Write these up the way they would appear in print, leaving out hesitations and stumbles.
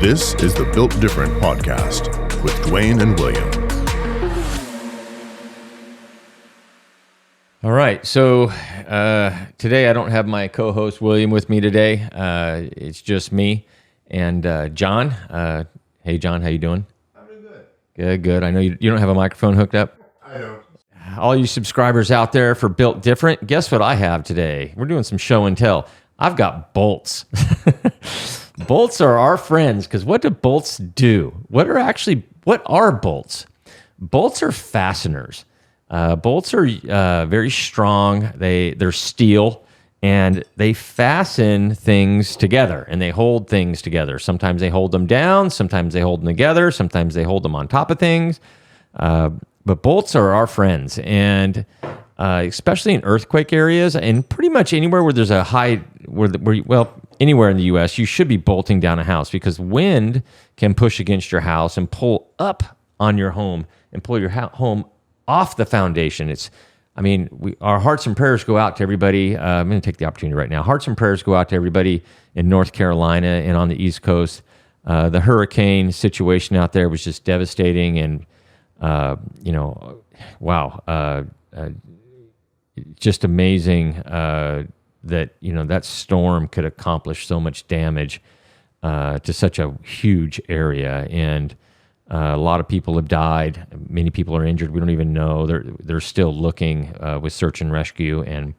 This is the Built Different podcast with Duane and William. All right, so today I don't have my co-host William with me today. It's just me and John. Hey, John, how you doing? I'm doing good. Good. I know you don't have a microphone hooked up. I don't. All you subscribers out there for Built Different, guess what I have today? We're doing some show and tell. I've got bolts. Bolts are our friends because what do bolts do? What are bolts? Bolts are fasteners. Bolts are very strong. They're steel, and they fasten things together, and they hold things together. Sometimes they hold them down. Sometimes they hold them together. Sometimes they hold them on top of things. But bolts are our friends, and especially in earthquake areas, and pretty much anywhere where there's a high, anywhere in the U.S., you should be bolting down a house because wind can push against your house and pull up on your home and pull your home off the foundation. Our hearts and prayers go out to everybody. I'm going to take the opportunity right now. Hearts and prayers go out to everybody in North Carolina and on the East Coast. The hurricane situation out there was just devastating, and just amazing that storm could accomplish so much damage to such a huge area, and a lot of people have died. Many people are injured. We don't even know. They're still looking with search and rescue, and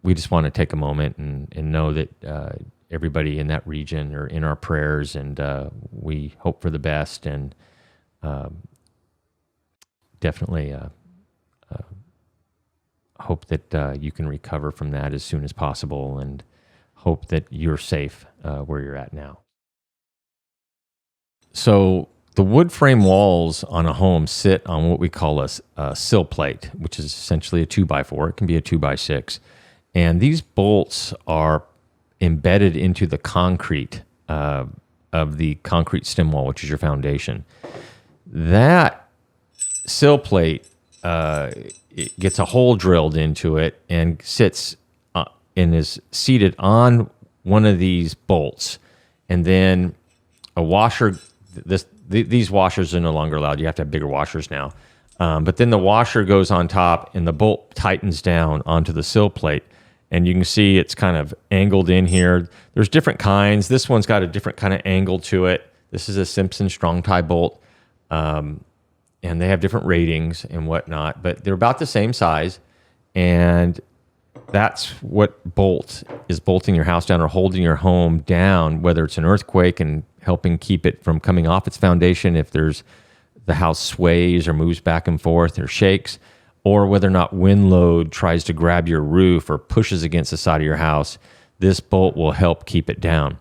we just want to take a moment and know that everybody in that region are in our prayers, and we hope for the best, and definitely hope that you can recover from that as soon as possible, and hope that you're safe where you're at now. So the wood frame walls on a home sit on what we call a sill plate, which is essentially a 2x4. It can be a 2x6. And these bolts are embedded into the concrete of the concrete stem wall, which is your foundation. That sill plate it gets a hole drilled into it and sits and is seated on one of these bolts. And then a washer, these washers are no longer allowed. You have to have bigger washers now. But then the washer goes on top and the bolt tightens down onto the sill plate. And you can see it's kind of angled in here. There's different kinds. This one's got a different kind of angle to it. This is a Simpson strong tie bolt. And they have different ratings and whatnot, but they're about the same size. And that's what bolt is bolting your house down or holding your home down, whether it's an earthquake and helping keep it from coming off its foundation if the house sways or moves back and forth or shakes, or whether or not wind load tries to grab your roof or pushes against the side of your house. This bolt will help keep it down.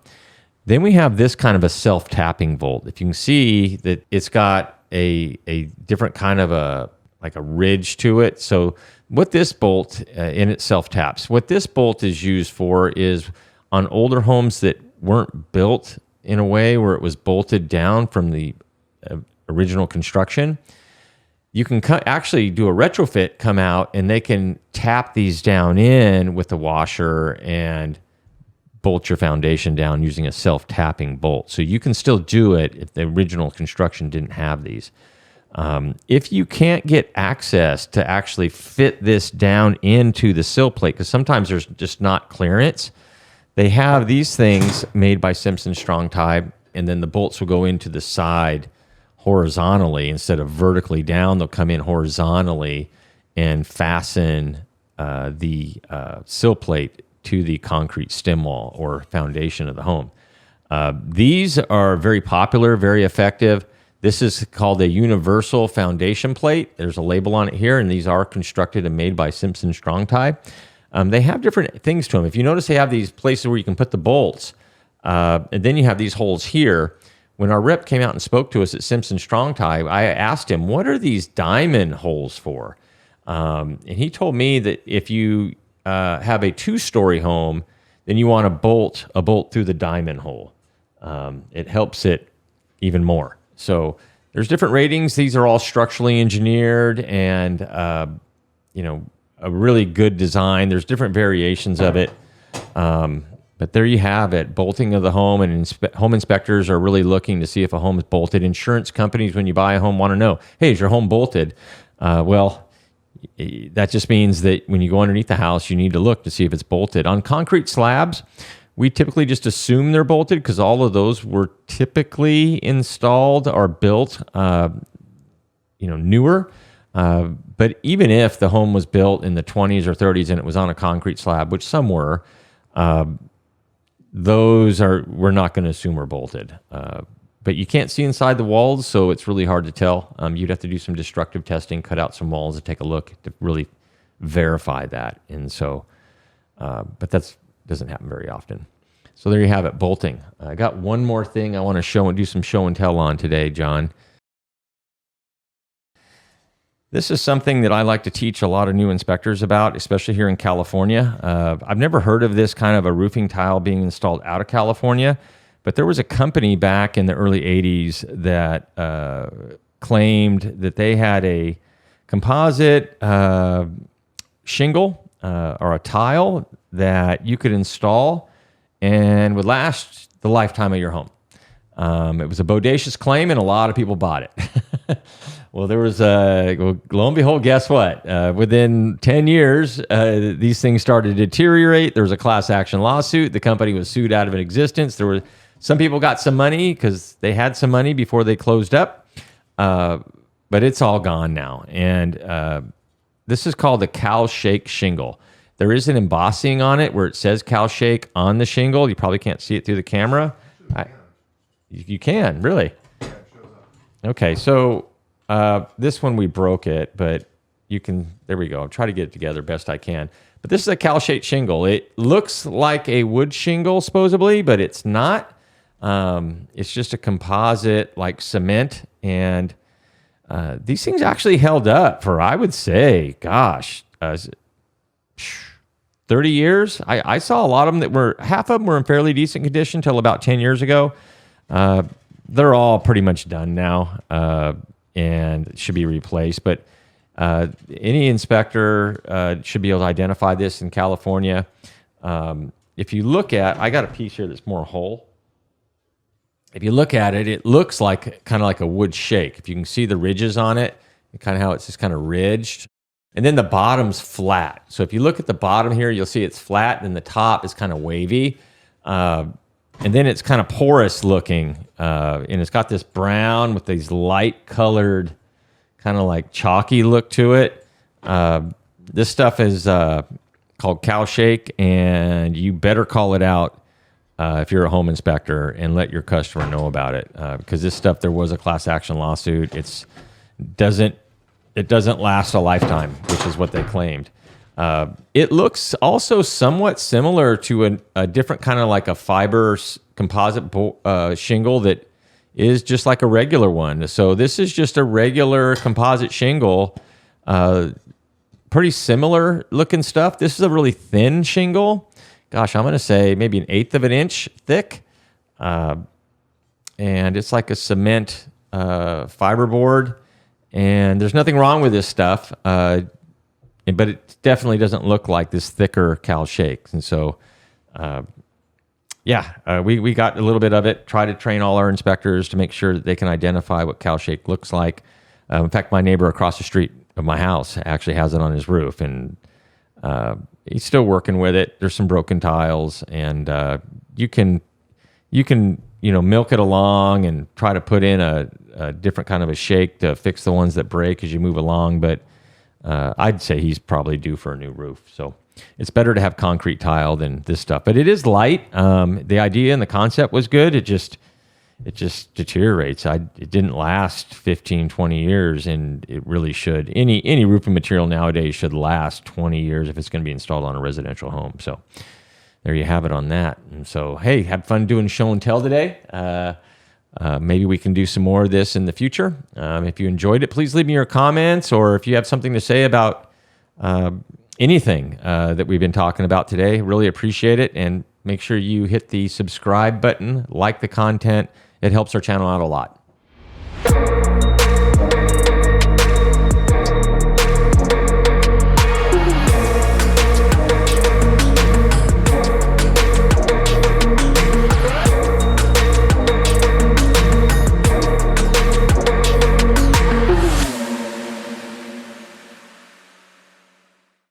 Then we have this kind of a self-tapping bolt. If you can see that it's got a different kind of a ridge to it. So what this bolt in itself taps, what this bolt is used for is on older homes that weren't built in a way where it was bolted down from the original construction. You can actually do a retrofit, come out, and they can tap these down in with the washer and bolt your foundation down using a self-tapping bolt. So you can still do it if the original construction didn't have these. If you can't get access to actually fit this down into the sill plate, because sometimes there's just not clearance, they have these things made by Simpson Strong Tie, and then the bolts will go into the side horizontally instead of vertically down. They'll come in horizontally and fasten the sill plate to the concrete stem wall or foundation of the home. These are very popular, very effective. This is called a universal foundation plate. There's a label on it here, and these are constructed and made by Simpson Strong Tie. They have different things to them. If you notice, they have these places where you can put the bolts, and then you have these holes here. When our rep came out and spoke to us at Simpson Strong Tie, I asked him, what are these diamond holes for? And he told me that if you have a 2-story home, then you want to bolt a bolt through the diamond hole. It helps it even more. So there's different ratings. These are all structurally engineered and a really good design. There's different variations of it. But there you have it, bolting of the home, and home inspectors are really looking to see if a home is bolted. Insurance companies, when you buy a home, want to know, hey, is your home bolted? Well, that just means that when you go underneath the house, you need to look to see if it's bolted. On concrete slabs, we typically just assume they're bolted because all of those were typically installed or built, newer. But even if the home was built in the 20s or 30s and it was on a concrete slab, which some were, we're not going to assume are bolted. But you can't see inside the walls, so it's really hard to tell. You'd have to do some destructive testing, cut out some walls, and take a look to really verify that. And so, but that doesn't happen very often. So there you have it, bolting. I got one more thing I want to show and do some show and tell on today, John. This is something that I like to teach a lot of new inspectors about, especially here in California. I've never heard of this kind of a roofing tile being installed out of California, but there was a company back in the early 80s that claimed that they had a composite shingle or a tile that you could install and would last the lifetime of your home. It was a bodacious claim, and a lot of people bought it. Well, there was lo and behold, guess what? Within 10 years, these things started to deteriorate. There was a class action lawsuit. The company was sued out of existence. There were some people got some money because they had some money before they closed up, but it's all gone now. And this is called the Cal Shake shingle. There is an embossing on it where it says Cal Shake on the shingle. You probably can't see it through the camera. You can, really? Yeah, it shows up. Okay, so this one we broke it, but you can, there we go. I'll try to get it together best I can. But this is a Cal Shake shingle. It looks like a wood shingle, supposedly, but it's not. It's just a composite like cement, and these things actually held up for, I would say, gosh, 30 years. I saw a lot of them that were, half of them were in fairly decent condition until about 10 years ago. They're all pretty much done now and should be replaced. But any inspector should be able to identify this in California. If you look at, I got a piece here that's more whole. If you look at it, it looks like kind of like a wood shake. If you can see the ridges on it, and kind of how it's just kind of ridged. And then the bottom's flat. So if you look at the bottom here, you'll see it's flat, and the top is kind of wavy. And then it's kind of porous looking, and it's got this brown with these light colored, kind of like chalky look to it. This stuff is called Cal Shake, and you better call it out if you're a home inspector and let your customer know about it, because this stuff, there was a class action lawsuit. It doesn't last a lifetime, which is what they claimed. It looks also somewhat similar to a different kind of like a fiber composite shingle that is just like a regular one. So this is just a regular composite shingle, pretty similar looking stuff. This is a really thin shingle. Gosh, I'm going to say maybe 1/8 of an inch thick. And it's like a cement fiberboard. And there's nothing wrong with this stuff. But it definitely doesn't look like this thicker Cal Shakes. And so, we got a little bit of it. Try to train all our inspectors to make sure that they can identify what Cal Shake looks like. In fact, my neighbor across the street of my house actually has it on his roof, and he's still working with it. There's some broken tiles, and you can milk it along and try to put in a different kind of a shake to fix the ones that break as you move along. But I'd say he's probably due for a new roof. So it's better to have concrete tile than this stuff. But it is light. The idea and the concept was good. It just deteriorates. It didn't last 15, 20 years, and it really should. Any roofing material nowadays should last 20 years if it's going to be installed on a residential home. So there you have it on that. And so, hey, had fun doing show and tell today. Maybe we can do some more of this in the future. If you enjoyed it, please leave me your comments, or if you have something to say about anything that we've been talking about today. Really appreciate it. And make sure you hit the subscribe button, like the content. It helps our channel out a lot.